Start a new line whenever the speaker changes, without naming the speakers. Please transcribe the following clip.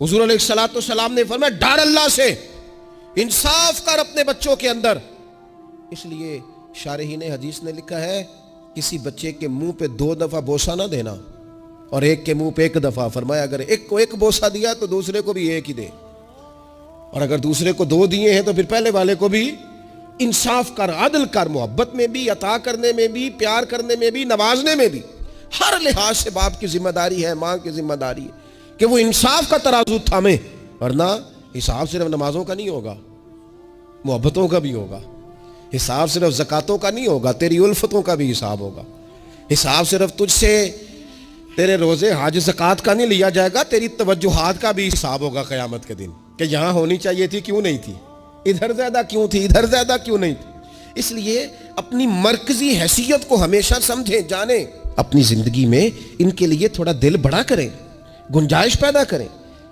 حضور علیہ الصلوۃ والسلام نے فرمایا ڈر اللہ سے، انصاف کر اپنے بچوں کے اندر۔ اس لیے شارحین حدیث نے لکھا ہے کسی بچے کے منہ پہ 2 دفعہ بوسہ نہ دینا اور ایک کے منہ پہ 1 دفعہ۔ فرمایا اگر ایک کو 1 بوسہ دیا تو دوسرے کو بھی 1 ہی دے، اور اگر دوسرے کو 2 دیے ہیں تو پھر پہلے والے کو بھی انصاف کر، عدل کر، محبت میں بھی، عطا کرنے میں بھی، پیار کرنے میں بھی، نوازنے میں بھی۔ ہر لحاظ سے باپ کی ذمہ داری ہے، ماں کی ذمہ داری ہے کہ وہ انصاف کا ترازو تھامے، ورنہ حساب صرف نمازوں کا نہیں ہوگا، محبتوں کا بھی ہوگا، حساب صرف زکاتوں کا نہیں ہوگا، تیری الفتوں کا بھی حساب ہوگا، حساب صرف تجھ سے تیرے روزے حج زکات کا نہیں لیا جائے گا، تیری توجہات کا بھی حساب ہوگا قیامت کے دن، کہ یہاں ہونی چاہیے تھی کیوں نہیں تھی، ادھر زیادہ کیوں تھی، ادھر زیادہ کیوں نہیں تھی۔ اس لیے اپنی مرکزی حیثیت کو ہمیشہ سمجھیں، جانیں، اپنی زندگی میں ان کے لیے تھوڑا دل بڑا کریں، گنجائش پیدا کریں۔